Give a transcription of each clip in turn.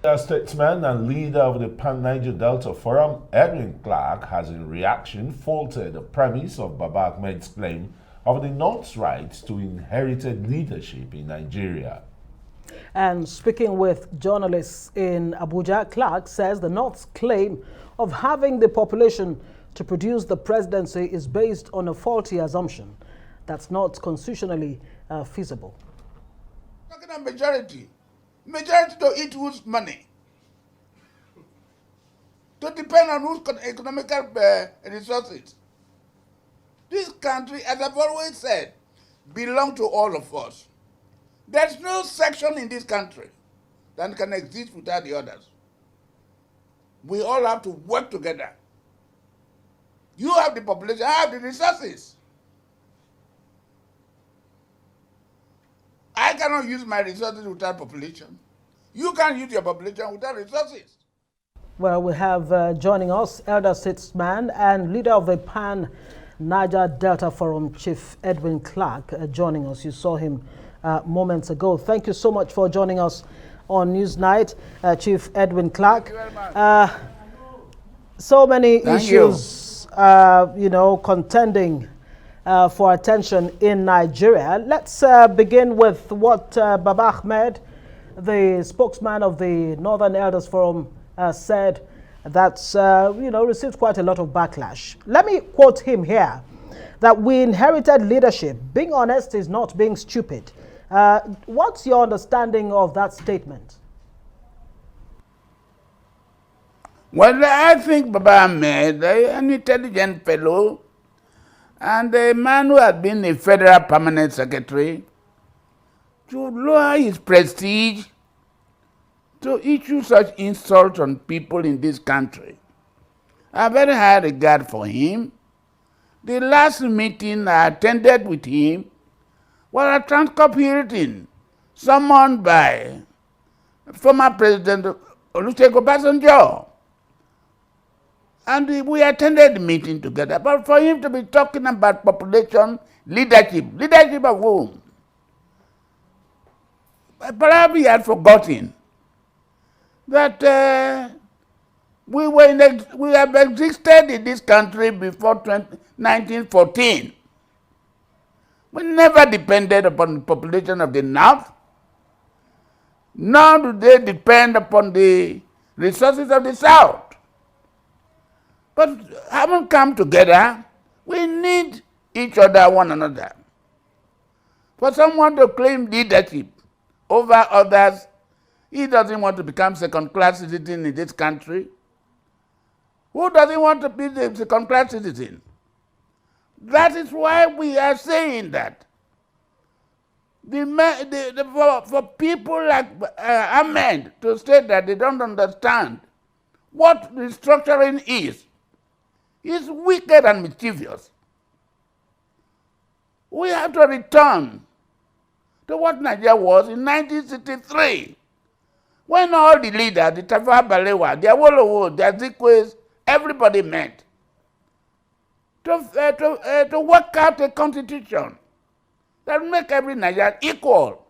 Elder Statesman and leader of the Pan-Niger Delta Forum, Edwin Clarke, has in reaction faulted the premise of Baba-Ahmed's claim of the North's right to inherited leadership in Nigeria. And speaking with journalists in Abuja, Clarke says the North's claim of having the population to produce the presidency is based on a faulty assumption that's not constitutionally feasible. Talking about majority to eat whose money? To depend on whose economical resources. This country, as I've always said, belongs to all of us. There's no section in this country that can exist without the others. We all have to work together. You have the population, I have the resources. I cannot use my resources without population. You can't use your population without resources. Well, we have joining us Elder Statesman and leader of the Pan-Niger Delta Forum, Chief Edwin Clarke, joining us. You saw him moments ago. Thank you so much for joining us on Newsnight, Chief Edwin Clarke. Thank you very much. So many issues, contending for attention in Nigeria. Let's begin with what Baba-Ahmed, the spokesman of the Northern Elders Forum, said. That's received quite a lot of backlash. Let me quote him here: that we inherited leadership. Being honest is not being stupid. What's your understanding of that statement? Well, I think Baba-Ahmed, an intelligent fellow, and a man who has been a federal permanent secretary, to lower his prestige, to issue such insults on people in this country. I have very high regard for him. The last meeting I attended with him was a Transcorp hearing summoned by former President Olusegun Obasanjo. And we attended the meeting together. But for him to be talking about population leadership of whom? Perhaps he had forgotten that we have existed in this country before 1914. We never depended upon the population of the North, nor do they depend upon the resources of the South. But having come together, we need each other, one another. For someone to claim leadership over others, he doesn't want to become second-class citizen in this country. Who doesn't want to be the second-class citizen? That is why we are saying that for people like Ahmed to say that they don't understand what restructuring is wicked and mischievous. We have to return to what Nigeria was in 1963, when all the leaders, the Tafawa Balewa, the Awolowo, the Azikiwe, everybody met to work out a constitution that make every Nigerian equal,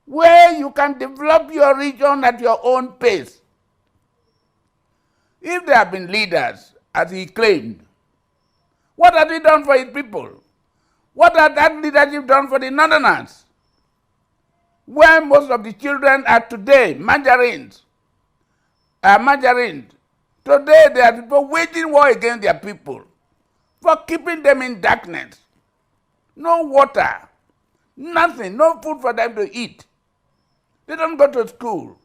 where you can develop your region at your own pace. If there have been leaders, as he claimed, what have he done for his people? What has that leadership done for the Northerners? Where most of the children are today, margarines. Today there are people waging war against their people for keeping them in darkness. No water, nothing, no food for them to eat. They don't go to school.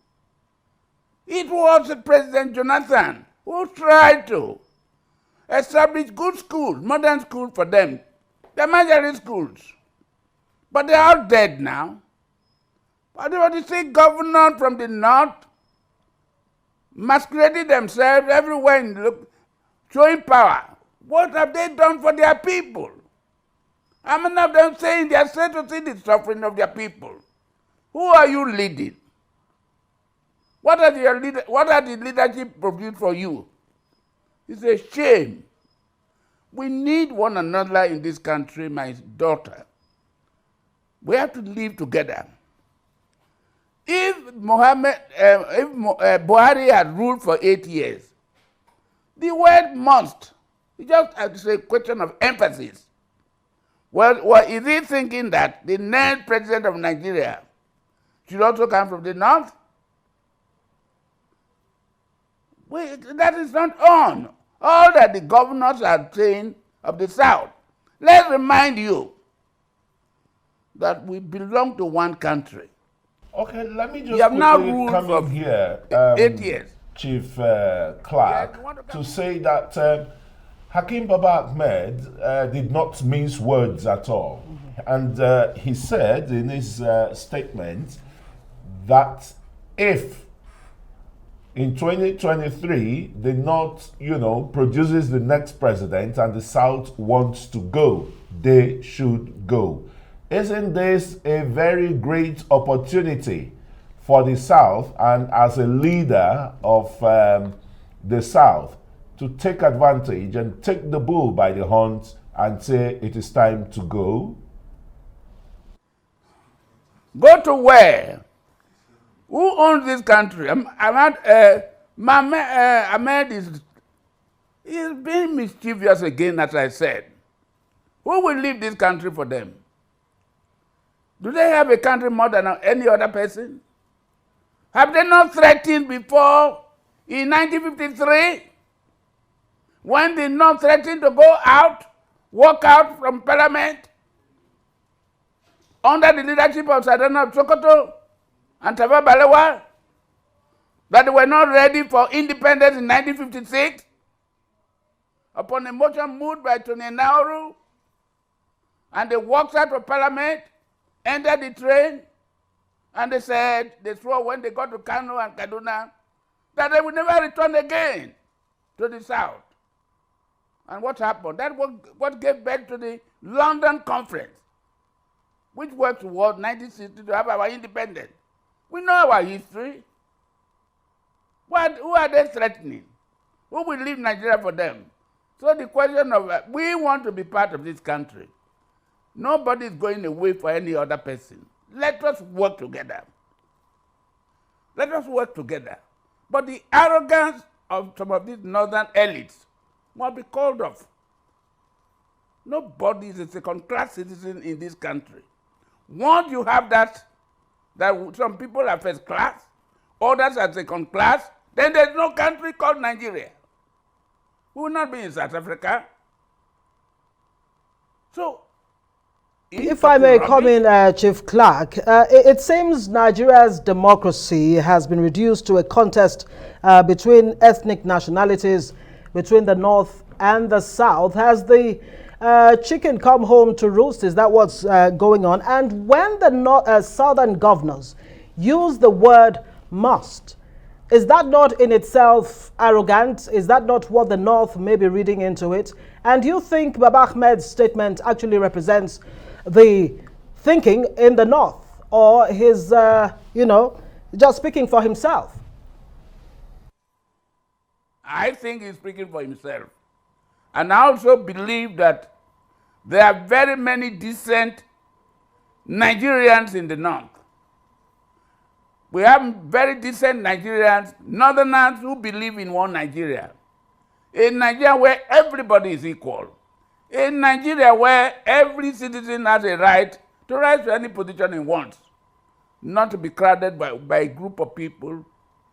It was President Jonathan who tried to establish good schools, modern schools for them. They're margarine schools. But they're all dead now. But they want to see governors from the North masquerading themselves everywhere, showing power. What have they done for their people? How many of them saying they are sad to see the suffering of their people? Who are you leading? What are the leadership produced for you? It's a shame. We need one another in this country, my daughter. We have to live together. if Buhari had ruled for 8 years, the word must, it's a question of emphasis. Well, is he thinking that the next president of Nigeria should also come from the north? That is not on. All that the governors are saying of the south. Let's remind you that we belong to one country. Okay, let me just You have now ruled come for in here, 8 years. Chief Clark, to say that Hakeem Baba-Ahmed did not mince words at all. And he said in his statement that if in 2023 the North, produces the next president and the South wants to go, they should go. Isn't this a very great opportunity for the South, and as a leader of the South, to take advantage and take the bull by the horns and say it is time to go? Go to where? Who owns this country? Ahmed is being mischievous again, as I said. Who will leave this country for them? Do they have a country more than any other person? Have they not threatened before in 1953? When they not threatened to go out, walk out from parliament under the leadership of Sardauna Sokoto and Tafawa Balewa, that they were not ready for independence in 1956, upon a motion moved by Tony Nauru, and they walked out of parliament, entered the train, and they said, they swore when they got to Kano and Kaduna, that they would never return again to the South. And what happened? That was what gave birth to the London Conference, which worked towards 1960 to have our independence. We know our history. Who are they threatening? Who will leave Nigeria for them? So the question of, we want to be part of this country. Nobody is going away for any other person. Let us work together. Let us work together. But the arrogance of some of these northern elites must be called off. Nobody is a second-class citizen in this country. Once you have that some people are first class, others are second class, then there's no country called Nigeria. We will not be in South Africa. So, if I may come in, Chief Clark, it seems Nigeria's democracy has been reduced to a contest between ethnic nationalities, between the North and the South. Has the chicken come home to roost? Is that what's going on? And when the Southern governors use the word must, is that not in itself arrogant? Is that not what the North may be reading into it? And do you think Baba-Ahmed's statement actually represents the thinking in the North, or his, just speaking for himself? I think he's speaking for himself. And I also believe that there are very many decent Nigerians in the North. We have very decent Nigerians, Northerners who believe in one Nigeria. A Nigeria where everybody is equal. A Nigeria where every citizen has a right to rise to any position he wants, not to be crowded by a group of people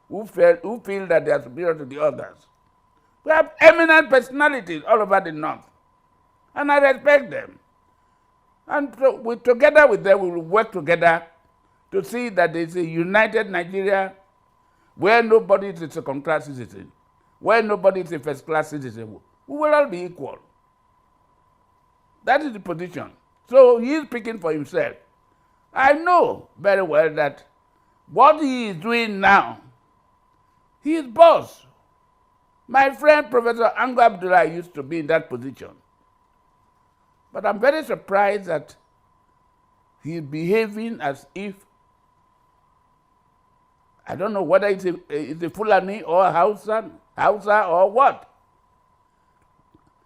who feel that they are superior to the others. We have eminent personalities all over the North, and I respect them. And so together with them, we will work together to see that there is a united Nigeria where nobody is a second-class citizen, where nobody is a first-class citizen. We will all be equal. That is the position. So he is speaking for himself. I know very well that what he is doing now, he is boss. My friend Professor Ango Abdullah used to be in that position. But I'm very surprised that he is behaving as if, I don't know whether it's a Fulani or Hausa or what.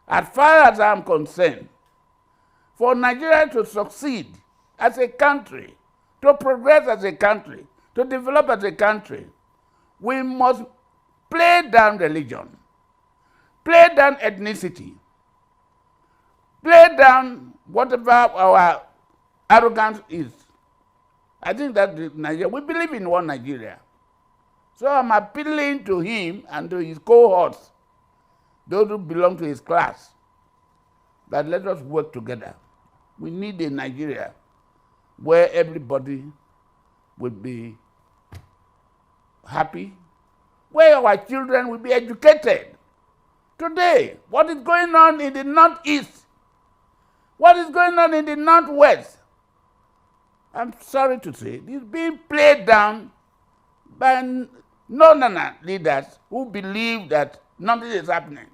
As far as I'm concerned, for Nigeria to succeed as a country, to progress as a country, to develop as a country, we must play down religion, play down ethnicity, play down whatever our arrogance is. I think that Nigeria, we believe in one Nigeria. So I'm appealing to him and to his cohorts, those who belong to his class, that let us work together. We need a Nigeria where everybody will be happy, where our children will be educated. Today, what is going on in the Northeast? What is going on in the Northwest? I'm sorry to say, it's being played down by northern leaders who believe that nothing is happening.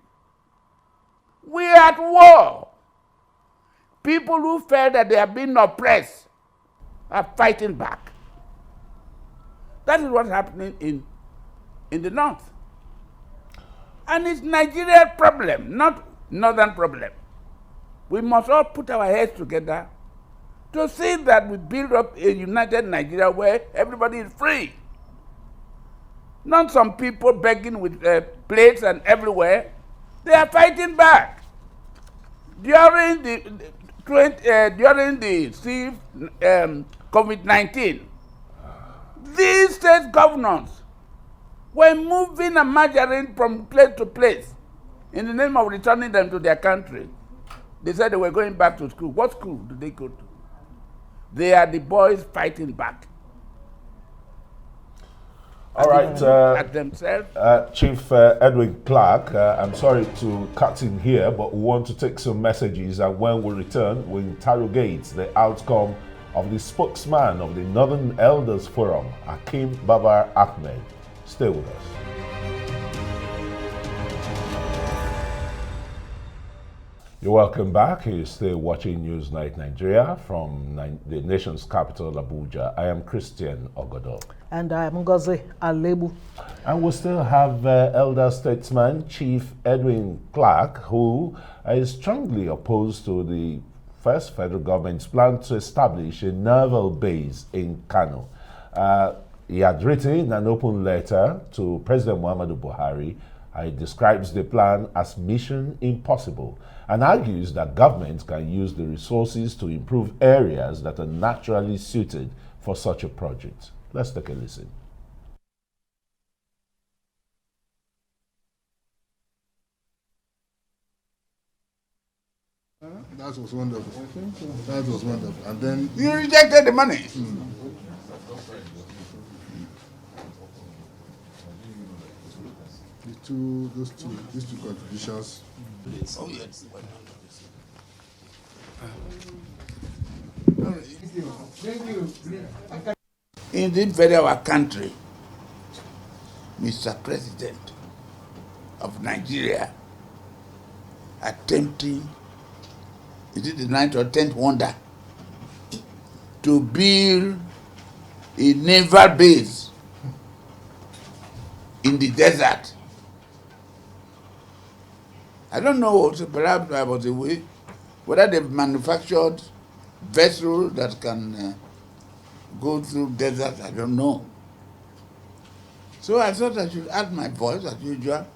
We are at war. People who feel that they are being oppressed are fighting back. That is what's happening in the north. And it's Nigeria's problem, not northern problem. We must all put our heads together to see that we build up a united Nigeria where everybody is free. Not some people begging with plates and everywhere. They are fighting back. During the COVID-19, these state governors were moving and marching from place to place in the name of returning them to their country. They said they were going back to school. What school do they go to? They are the boys fighting back. All right, at themselves. Chief Edwin Clarke, I'm sorry to cut in here, but we want to take some messages, and when we return, we interrogate the outcome of the spokesman of the Northern Elders Forum, Baba-Ahmed. Stay with us. You're welcome back. You're still watching Newsnight Nigeria from the nation's capital, Abuja. I am Christian Ogodo. And I am Ngozi Alebu. And we still have Elder Statesman Chief Edwin Clarke, who is strongly opposed to the first federal government's plan to establish a naval base in Kano. He had written an open letter to President Muhammadu Buhari. He describes the plan as mission impossible and argues that governments can use the resources to improve areas that are naturally suited for such a project. Let's take a listen. That was wonderful. That was wonderful. And then you rejected the money. These two contributions. Oh, yes. Thank you. In this very our country, Mr. President of Nigeria attempting, is it the 9th or 10th wonder, to build a naval base in the desert. I don't know, perhaps I was away, whether they've manufactured vessels that can go through desert, I don't know. So I thought I should add my voice as usual.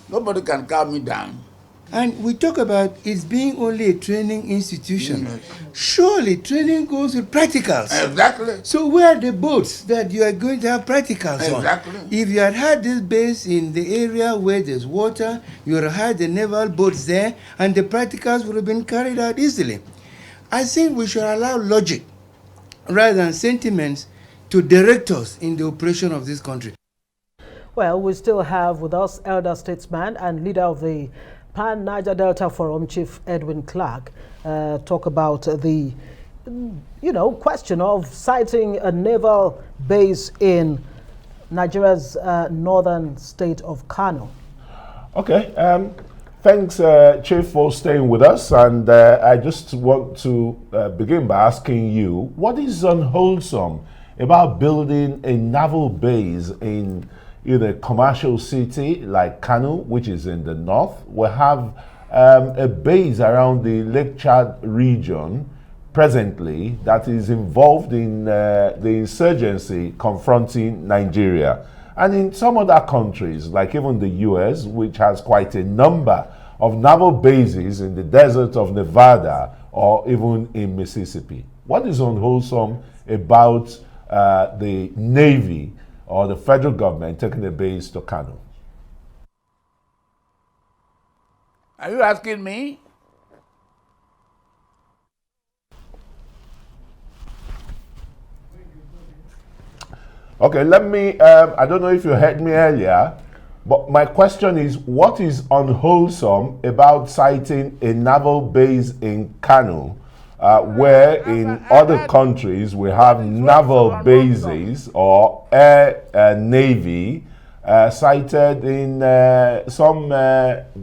Nobody can calm me down. And we talk about it being only a training institution. Surely training goes with practicals. Exactly. So where are the boats that you are going to have practicals Exactly. on? If you had this base in the area where there's water, you would have had the naval boats there, and the practicals would have been carried out easily. I think we should allow logic rather than sentiments to direct us in the operation of this country. Well, we still have with us Elder Statesman and leader of the Pan-Niger Delta Forum, Chief Edwin Clarke, talk about the, question of siting a naval base in Nigeria's northern state of Kano. Okay, thanks, Chief, for staying with us. And I just want to begin by asking you, what is unwholesome about building a naval base in a commercial city like Kano, which is in the north? We have a base around the Lake Chad region, presently that is involved in the insurgency confronting Nigeria. And in some other countries, like even the US, which has quite a number of naval bases in the desert of Nevada or even in Mississippi. What is unwholesome about the Navy or the federal government taking a base to Kano? Are you asking me? Okay, let me, I don't know if you heard me earlier, but my question is, what is unwholesome about citing a naval base in Kano, where in other countries we have naval bases or air navy cited in some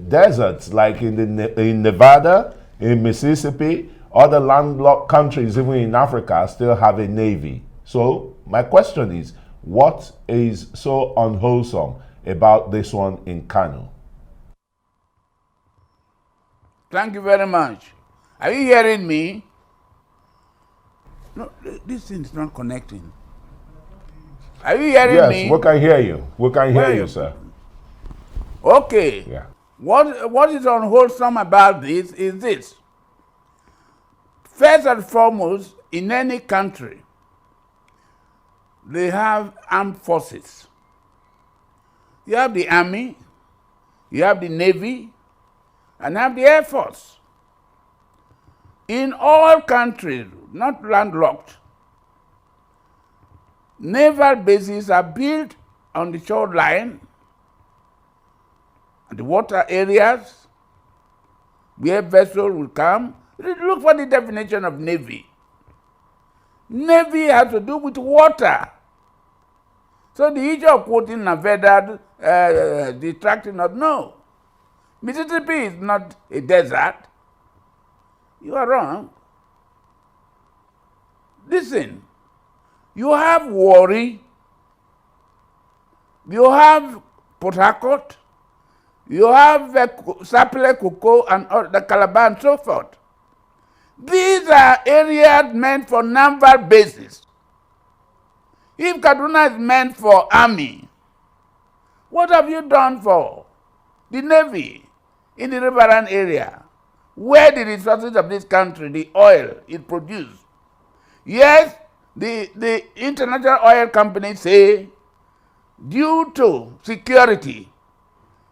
deserts, like in Nevada, in Mississippi, other landlocked countries, even in Africa, still have a navy. So my question is, what is so unwholesome about this one in Kano? Thank you very much. Are you hearing me? No, this thing is not connecting. Are you hearing me? Yes, we can hear you. We can hear you, sir. Okay. Yeah. What is unwholesome about this is this. First and foremost, in any country, they have armed forces. You have the army, you have the navy, and you have the air force. In all countries, not landlocked, naval bases are built on the shoreline and the water areas where vessels will come. Look for the definition of navy. Navy has to do with water. So the issue of quoting Nevada, detracting not, no. Mississippi is not a desert. You are wrong. Listen, you have Warri, you have Port Harcourt, you have Sapele, Koko, and the Calabar and so forth. These are areas meant for naval bases. If Kaduna is meant for army, what have you done for the navy in the riverine area, where the resources of this country, the oil, is produced? Yes, the international oil companies say due to security,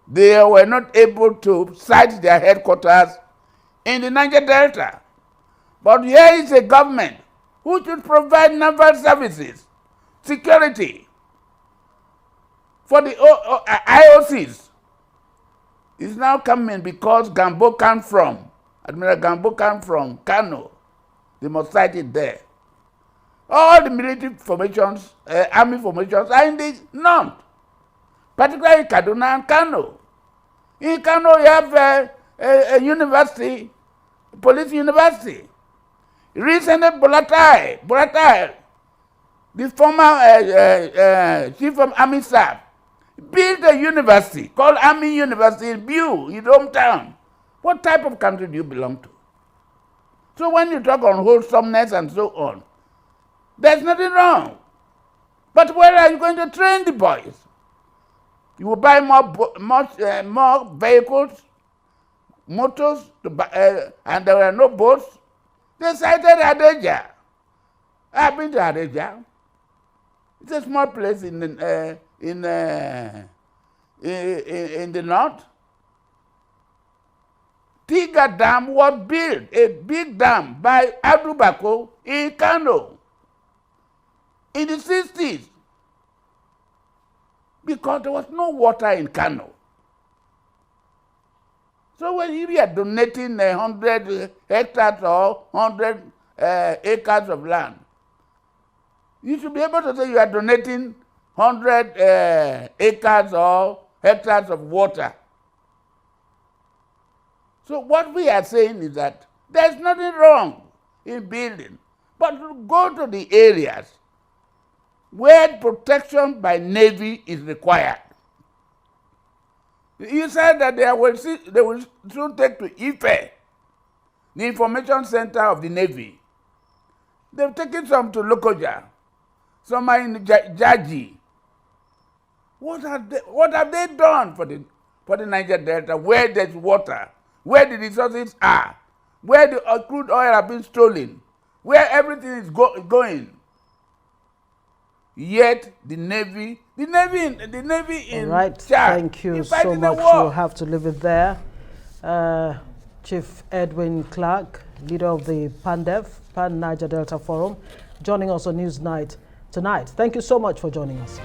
they were not able to site their headquarters in the Niger Delta. But here is a government who should provide naval services, security for the IOCs. It's now coming because Admiral Gambo came from Kano. They must site it there. All the military formations, army formations are in the north, particularly Kaduna and Kano. In Kano, you have a university, police university. Recently, Buratai, the former chief of army staff, built a university called Army University in Biu, his hometown. What type of country do you belong to? So when you talk on wholesomeness and so on, there's nothing wrong. But where are you going to train the boys? You will buy more vehicles, motors, and there were no boats. They cited Hadeja. I've been to Hadeja. It's a small place in the north. Tiga Dam was built, a big dam by Abdul Bako in Kano in the 60s, because there was no water in Kano. So when you are donating 100 hectares or 100 acres of land, you should be able to say you are donating 100 acres or hectares of water. So what we are saying is that there's nothing wrong in building, but go to the areas where protection by Navy is required. You said that they will soon take to Ife, the information center of the Navy. They've taken some to Lokoja. Some are in Jaji. What have they done for the Niger Delta, where there's water, where the resources are, where the crude oil have been stolen, where everything is going? Yet the Navy in All right, Chad thank you is so fighting much. a war. We'll have to leave it there. Chief Edwin Clarke, leader of the Pan-Niger Delta Forum, joining us on Newsnight tonight. Thank you so much for joining us.